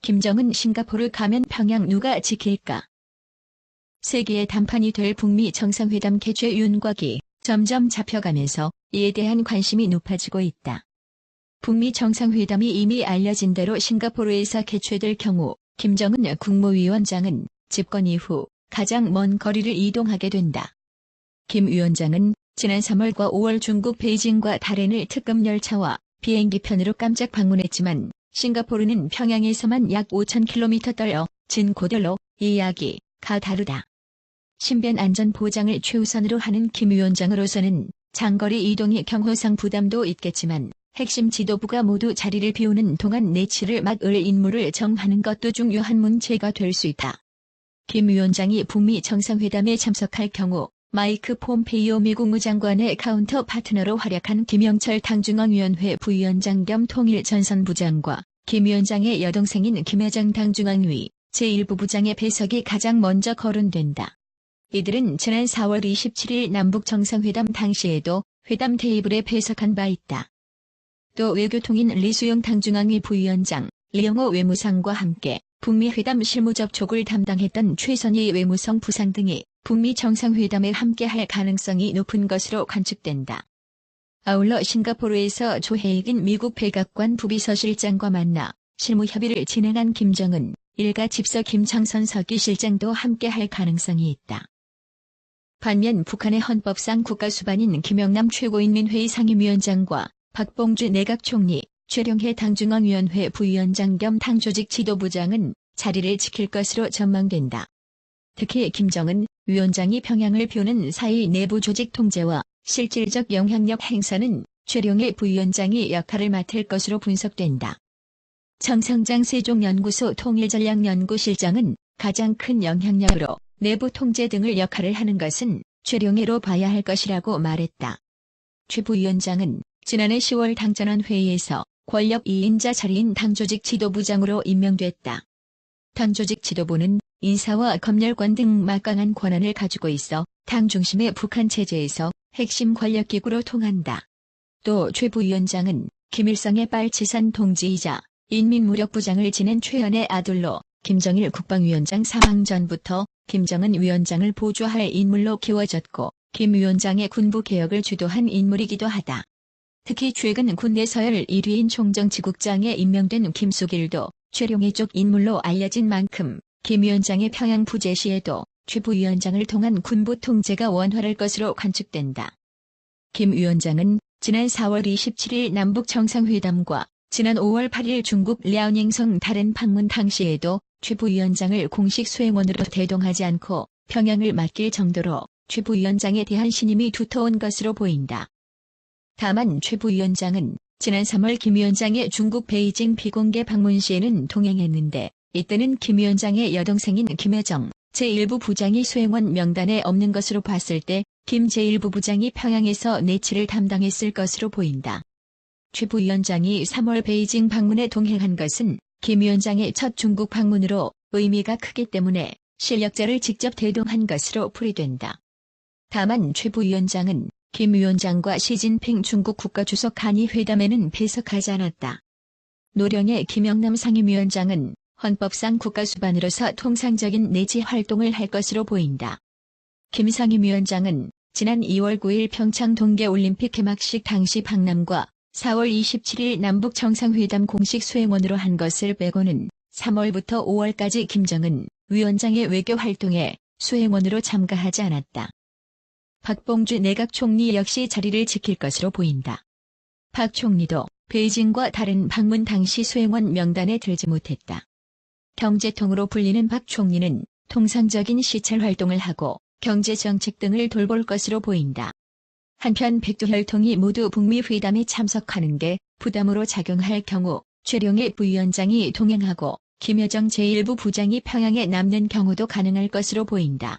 김정은 싱가포르 가면 평양 누가 지킬까? 세계의 단판이 될 북미 정상회담 개최 윤곽이 점점 잡혀가면서 이에 대한 관심이 높아지고 있다. 북미 정상회담이 이미 알려진 대로 싱가포르에서 개최될 경우 김정은 국무위원장은 집권 이후 가장 먼 거리를 이동하게 된다. 김 위원장은 지난 3월과 5월 중국 베이징과 다롄을 특급 열차와 비행기 편으로 깜짝 방문했지만 싱가포르는 평양에서만 약 5,000km 떨어 진 고도로 이야기가 다르다. 신변 안전 보장을 최우선으로 하는 김 위원장으로서는 장거리 이동이 경호상 부담도 있겠지만 핵심 지도부가 모두 자리를 비우는 동안 내치를 막을 인물을 정하는 것도 중요한 문제가 될 수 있다. 김 위원장이 북미 정상회담에 참석할 경우 마이크 폼페이오 미국 무장관의 카운터 파트너로 활약한 김영철 당중앙위원회 부위원장 겸 통일전선부장과 김 위원장의 여동생인 김여정 당중앙위 제1부 부장의 배석이 가장 먼저 거론된다. 이들은 지난 4월 27일 남북 정상회담 당시에도 회담 테이블에 배석한 바 있다. 또 외교통인 리수용 당중앙위 부위원장, 리영호 외무상과 함께 북미 회담 실무 접촉을 담당했던 최선희 외무성 부상 등이 북미 정상회담에 함께할 가능성이 높은 것으로 관측된다. 아울러 싱가포르에서 조해익인 미국 백악관 부비서실장과 만나 실무 협의를 진행한 김정은 일가 집서 김창선 서기실장도 함께할 가능성이 있다. 반면 북한의 헌법상 국가수반인 김영남 최고인민회의 상임위원장과 박봉주 내각총리, 최룡해 당중앙위원회 부위원장 겸 당조직 지도부장은 자리를 지킬 것으로 전망된다. 특히 김정은 위원장이 평양을 비우는 사이 내부 조직 통제와 실질적 영향력 행사는 최룡해 부위원장이 역할을 맡을 것으로 분석된다. 정성장 세종연구소 통일전략연구실장은 가장 큰 영향력으로 내부 통제 등을 역할을 하는 것은 최룡해로 봐야 할 것이라고 말했다. 최 부위원장은 지난해 10월 당전원 회의에서 권력 2인자 자리인 당조직 지도부장으로 임명됐다. 당조직 지도부는 인사와 검열관 등 막강한 권한을 가지고 있어 당 중심의 북한 체제에서 핵심 권력기구로 통한다. 또 최 부위원장은 김일성의 빨치산 동지이자 인민무력부장을 지낸 최연의 아들로 김정일 국방위원장 사망 전부터 김정은 위원장을 보좌할 인물로 키워졌고 김 위원장의 군부개혁을 주도한 인물이기도 하다. 특히 최근 군대 서열 1위인 총정치국장에 임명된 김숙일도 최룡해 쪽 인물로 알려진 만큼 김 위원장의 평양 부재 시에도 최 부위원장을 통한 군부 통제가 원활할 것으로 관측된다. 김 위원장은 지난 4월 27일 남북 정상회담과 지난 5월 8일 중국 랴오닝성 다롄 방문 당시에도 최 부위원장을 공식 수행원으로 대동하지 않고 평양을 맡길 정도로 최 부위원장에 대한 신임이 두터운 것으로 보인다. 다만 최 부위원장은 지난 3월 김 위원장의 중국 베이징 비공개 방문 시에는 동행했는데 이때는 김 위원장의 여동생인 김여정 제1부 부장이 수행원 명단에 없는 것으로 봤을 때 김 제1부 부장이 평양에서 내치를 담당했을 것으로 보인다. 최 부위원장이 3월 베이징 방문에 동행한 것은 김 위원장의 첫 중국 방문으로 의미가 크기 때문에 실력자를 직접 대동한 것으로 풀이된다. 다만 최 부위원장은 김 위원장과 시진핑 중국 국가주석 간이 회담에는 배석하지 않았다. 노령의 김영남 상임위원장은 헌법상 국가수반으로서 통상적인 내지 활동을 할 것으로 보인다. 김 상임위원장은 지난 2월 9일 평창 동계올림픽 개막식 당시 박람과 4월 27일 남북 정상회담 공식 수행원으로 한 것을 빼고는 3월부터 5월까지 김정은 위원장의 외교 활동에 수행원으로 참가하지 않았다. 박봉주 내각총리 역시 자리를 지킬 것으로 보인다. 박 총리도 베이징과 다른 방문 당시 수행원 명단에 들지 못했다. 경제통으로 불리는 박 총리는 통상적인 시찰 활동을 하고 경제정책 등을 돌볼 것으로 보인다. 한편 백두혈통이 모두 북미 회담에 참석하는 게 부담으로 작용할 경우 최룡해 부위원장이 동행하고 김여정 제1부 부장이 평양에 남는 경우도 가능할 것으로 보인다.